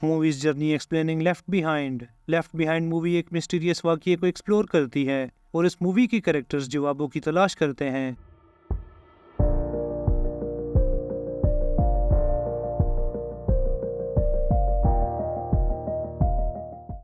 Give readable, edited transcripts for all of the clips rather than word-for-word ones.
Movies journey explaining left behind. Left behind movie एक mysterious वाकये को explore करती है और इस मूवी के कैरेक्टर्स जवाबों की तलाश करते हैं।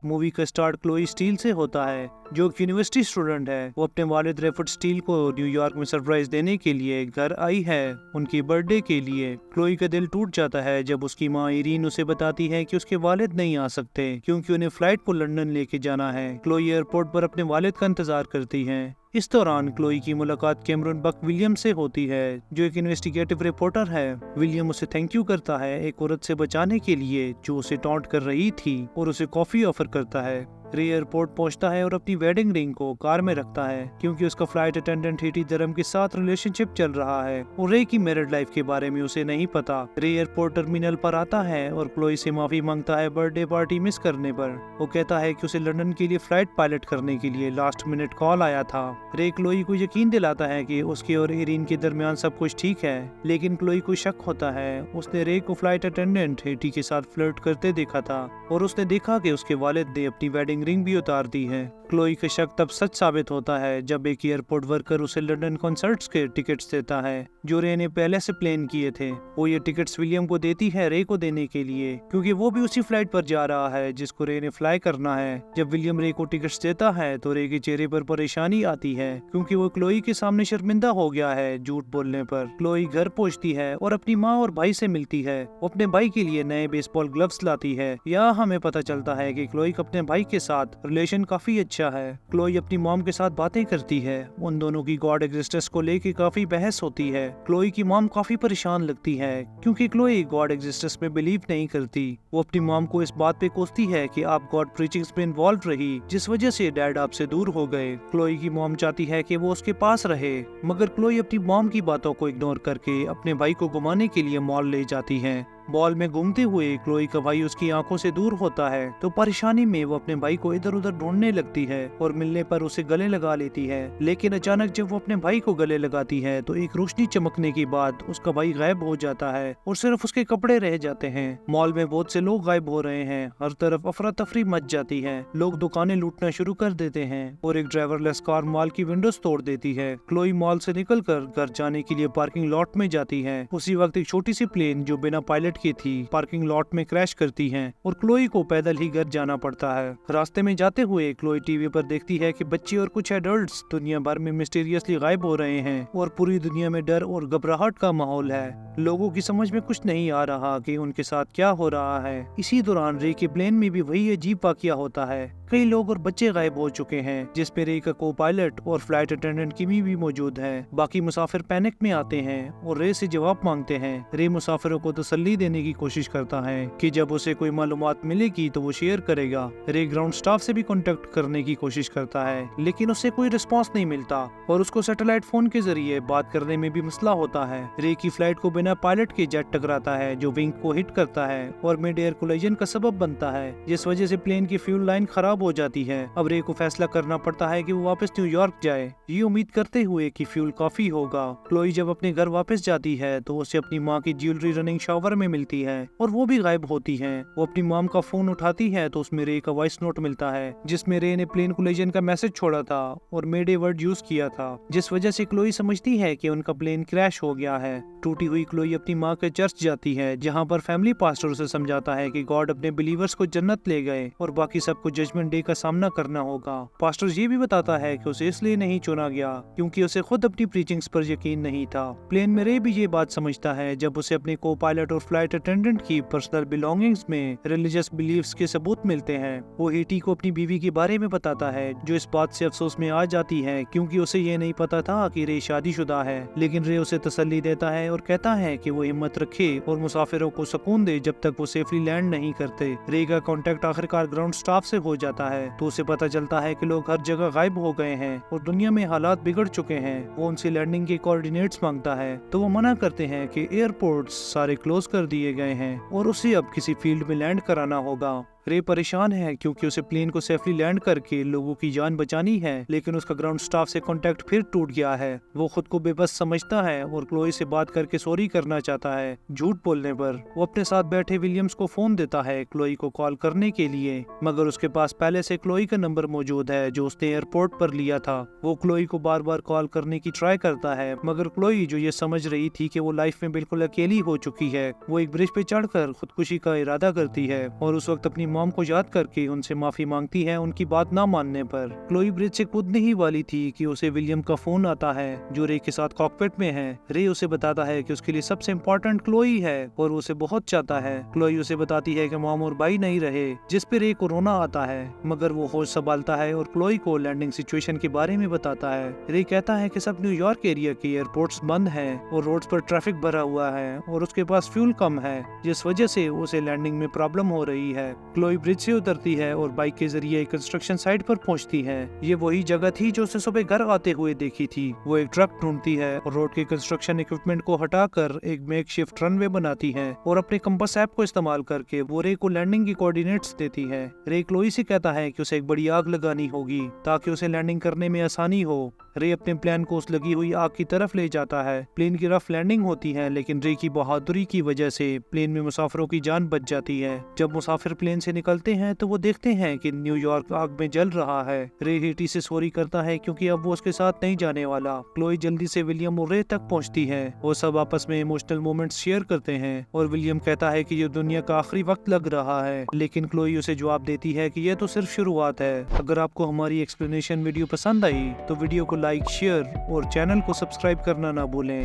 मूवी का स्टार्ट क्लोई स्टील से होता है, जो एक यूनिवर्सिटी स्टूडेंट है। वो अपने वालिद रेफर्ड स्टील को न्यूयॉर्क में सरप्राइज देने के लिए घर आई है उनकी बर्थडे के लिए। क्लोई का दिल टूट जाता है जब उसकी माँ इरीन उसे बताती है कि उसके वालिद नहीं आ सकते क्योंकि उन्हें फ्लाइट को लंदन लेके जाना है। क्लोई एयरपोर्ट पर अपने वालिद का इंतजार करती है। इस दौरान क्लोई की मुलाकात कैमरून बक विलियम से होती है, जो एक इन्वेस्टिगेटिव रिपोर्टर है। विलियम उसे थैंक यू करता है एक औरत से बचाने के लिए जो उसे टॉन्ट कर रही थी और उसे कॉफी ऑफर करता है। रे एयरपोर्ट पहुंचता है और अपनी वेडिंग रिंग को कार में रखता है क्योंकि उसका फ्लाइट अटेंडेंट हीटी धर्म के साथ रिलेशनशिप चल रहा है और रे की मैरिड लाइफ के बारे में उसे नहीं पता। रे एयरपोर्ट टर्मिनल पर आता है और क्लोई से माफी मांगता है बर्थडे पार्टी मिस करने पर। वो कहता है कि उसे लंदन के लिए फ्लाइट पायलट करने के लिए लास्ट मिनट कॉल आया था। रे क्लोई को यकीन दिलाता है कि उसके और इरीन के दरमियान सब कुछ ठीक है, लेकिन क्लोई को शक होता है। उसने रे को फ्लाइट अटेंडेंट हीटी के साथ फ्लर्ट करते देखा था और उसने देखा कि उसके वालिद ने अपनी वेडिंग रिंग भी उतार दी है। क्लोई का शक तब सच साबित होता है जब एक एयरपोर्ट वर्कर उसे लंदन कॉन्सर्ट्स के टिकट्स देता है जो रे ने पहले से प्लान किए थे। वो ये टिकट्स विलियम को देती है रे को देने के लिए क्योंकि वो भी उसी फ्लाइट पर जा रहा है जिसको रे ने फ्लाई करना है। जब विलियम रे को टिकट्स देता है तो रे के चेहरे पर परेशानी आती है क्योंकि वो क्लोई के सामने शर्मिंदा हो गया है झूठ बोलने पर। क्लोई घर पहुंचती है और अपनी माँ और भाई से मिलती है। वो अपने भाई के लिए नए बेसबॉल ग्लव्स लाती है। यहाँ हमें पता चलता है कि क्लोई अपने भाई के साथ रिलेशन काफी अच्छा है। क्लोई अपनी मॉम के साथ बातें करती है। उन दोनों की गॉड एग्जिस्टेंस को लेके काफी बहस होती है। क्लोई की मॉम काफी परेशान लगती है क्योंकि क्लोई गॉड एग्जिस्टेंस में बिलीव नहीं करती। वो अपनी मॉम को इस बात पे कोसती है कि आप गॉड प्रीचिंग्स में इन्वॉल्व रही जिस वजह से डैड आपसे दूर हो गए। क्लोई की मॉम चाहती है कि वो उसके पास रहे, मगर क्लोई अपनी मॉम की बातों को इग्नोर करके अपने भाई को घुमाने के लिए मॉल ले जाती है। मॉल में घूमते हुए क्लोई का भाई उसकी आंखों से दूर होता है तो परेशानी में वो अपने भाई को इधर उधर ढूंढने लगती है और मिलने पर उसे गले लगा लेती है। लेकिन अचानक जब वो अपने भाई को गले लगाती है तो एक रोशनी चमकने के बाद उसका भाई गायब हो जाता है और सिर्फ उसके कपड़े रह जाते हैं। मॉल में बहुत से लोग गायब हो रहे हैं। हर तरफ अफरा तफरी मच जाती है। लोग दुकानें लूटना शुरू कर देते हैं और एक ड्राइवरलेस कार मॉल की विंडोज तोड़ देती है। क्लोई मॉल से निकलकर घर जाने के लिए पार्किंग लॉट में जाती है। उसी वक्त एक छोटी सी प्लेन जो बिना पायलट की थी पार्किंग लॉट में क्रैश करती है और क्लोई को पैदल ही घर जाना पड़ता है। रास्ते में जाते हुए क्लोई टीवी पर देखती है कि बच्चे और कुछ एडल्ट्स दुनिया भर में मिस्टीरियसली गायब हो रहे हैं और पूरी दुनिया में डर और घबराहट का माहौल है। लोगों की समझ में कुछ नहीं आ रहा कि उनके साथ क्या हो रहा है। इसी दौरान रे के प्लेन में भी वही अजीब वाकया होता है। कई लोग और बच्चे गायब हो चुके हैं जिसमें रे का को पायलट और फ्लाइट अटेंडेंट किमी भी मौजूद है। बाकी मुसाफिर पैनिक में आते हैं और रे से जवाब मांगते हैं। रे मुसाफिरों को तसल्ली देने की कोशिश करता है कि जब उसे कोई मालूमात मिलेगी तो वो शेयर करेगा। रे ग्राउंड स्टाफ से भी कांटेक्ट करने की कोशिश करता है लेकिन उससे कोई रिस्पांस नहीं मिलता और उसको सैटेलाइट फोन के जरिए बात करने में भी मसला होता है। रे की फ्लाइट को बिना पायलट के जेट टकराता है जो विंग को हिट करता है और मिड एयर कोलिजन का सबब बनता है जिस वजह से प्लेन की फ्यूल लाइन खराब हो जाती है। अब रे को फैसला करना पड़ता है कि वो वापस न्यूयॉर्क जाए, ये उम्मीद करते हुए कि फ्यूल काफी होगा। क्लोई जब अपने घर वापस जाती है तो उसे अपनी माँ की ज्वेलरी रनिंग शावर में मिलती है और वो भी गायब होती है। वो अपनी मॉम का फोन उठाती है तो उसमें रे का वॉइस नोट मिलता है जिसमें रे ने प्लेन कोलिजन का मैसेज छोड़ा था और मेडे वर्ड यूज किया था जिस वजह से क्लोई समझती है कि उनका प्लेन क्रैश हो गया है। टूटी हुई क्लोई अपनी माँ के चर्च जाती है जहाँ पर फैमिली पास्टर उसे समझाता है कि गॉड अपने बिलीवर्स को जन्नत ले गए और बाकी सबको जजमेंट डे का सामना करना होगा। पास्टर ये भी बताता है कि उसे इसलिए नहीं चुना गया क्योंकि उसे खुद अपनी प्रीचिंग्स पर यकीन नहीं था। प्लेन में रे भी ये बात समझता है जब उसे अपने को पायलट और फ्लाइट अटेंडेंट की पर्सनल बिलोंगिंग्स में रिलीजियस बिलीव्स के सबूत मिलते हैं। वो हीटी को अपनी बीवी के बारे में बताता है जो इस बात से अफसोस में आ जाती है क्योंकि उसे ये नहीं पता था कि रे शादीशुदा है। लेकिन रे उसे तसल्ली देता है और कहता है कि वो हिम्मत रखे और मुसाफिरों को सुकून दे जब तक वो सेफली लैंड नहीं करते। रे का कांटेक्ट आखिरकार ग्राउंड स्टाफ से हो जाता है तो उसे पता चलता है कि लोग हर जगह गायब हो गए हैं और दुनिया में हालात बिगड़ चुके हैं। वो उनसे लैंडिंग के कोऑर्डिनेट्स मांगता है तो वो मना करते हैं कि एयरपोर्ट्स सारे क्लोज कर दिए गए हैं और उसे अब किसी फील्ड में लैंड कराना होगा। रे परेशान है क्योंकि उसे प्लेन को सेफली लैंड करके लोगों की जान बचानी है, लेकिन उसका ग्राउंड स्टाफ से कांटेक्ट फिर टूट गया है। वो खुद को बेबस समझता है और क्लोई से बात करके सॉरी करना चाहता है झूठ बोलने पर। वो अपने साथ बैठे विलियम्स को फोन देता है क्लोई को कॉल करने के लिए, मगर उसके पास पहले से क्लोई का नंबर मौजूद है जो उसने एयरपोर्ट पर लिया था। वो क्लोई को बार बार कॉल करने की ट्राई करता है, मगर क्लोई जो ये समझ रही थी कि वो लाइफ में बिल्कुल अकेली हो चुकी है, वो एक ब्रिज पे चढ़कर खुदकुशी का इरादा करती है और उस वक्त अपनी मॉम को याद करके उनसे माफी मांगती है उनकी बात ना मानने पर। क्लोई ब्रिज से कूदने ही वाली थी कि उसे विलियम का फोन आता है जो रे के साथ कॉकपिट में है। रे उसे बताता है कि उसके लिए सबसे इम्पोर्टेंट क्लोई है और उसे बहुत चाहता है। क्लोई उसे बताती है कि मॉम और भाई नहीं रहे, जिस पे रे को रोना आता है, मगर वो होश संभालता है और क्लोई को लैंडिंग सिचुएशन के बारे में बताता है। रे कहता है कि सब न्यूयॉर्क एरिया के एयरपोर्ट्स बंद हैं और रोड्स पर ट्रैफिक भरा हुआ है और उसके पास फ्यूल कम है, जिस वजह से उसे लैंडिंग में प्रॉब्लम हो रही है। क्लोई ब्रिज से उतरती है और बाइक के जरिए कंस्ट्रक्शन साइट पर पहुंचती है। ये वही जगह थी जो उसे सुबह घर आते हुए देखी थी। वो एक ट्रक ढूंढती है और रोड के कंस्ट्रक्शन इक्विपमेंट को हटाकर एक मेकशिफ्ट रनवे बनाती है और अपने कंपास ऐप को इस्तेमाल करके वो रे को लैंडिंग की कोऑर्डिनेट्स देती है। रे क्लोई से कहता है कि उसे एक बड़ी आग लगानी होगी ताकि उसे लैंडिंग करने में आसानी हो। रे अपने प्लान को उस लगी हुई आग की तरफ ले जाता है। प्लेन की रफ लैंडिंग होती है, लेकिन रे की बहादुरी की वजह से प्लेन में मुसाफिरों की जान बच जाती है। जब मुसाफिर प्लेन से निकलते हैं तो वो देखते हैं कि न्यूयॉर्क आग में जल रहा है। रे हेटी से सॉरी करता है क्योंकि अब वो उसके साथ नहीं जाने वाला। क्लोई जल्दी से विलियम और रे तक पहुंचती है। वो सब आपस में इमोशनल मोमेंट्स शेयर करते हैं और विलियम कहता है कि ये दुनिया का आखिरी वक्त लग रहा है, लेकिन क्लोई उसे जवाब देती है कि यह तो सिर्फ शुरुआत है। अगर आपको हमारी एक्सप्लेनेशन वीडियो पसंद आई तो वीडियो को लाइक, शेयर और चैनल को सब्सक्राइब करना ना भूलें।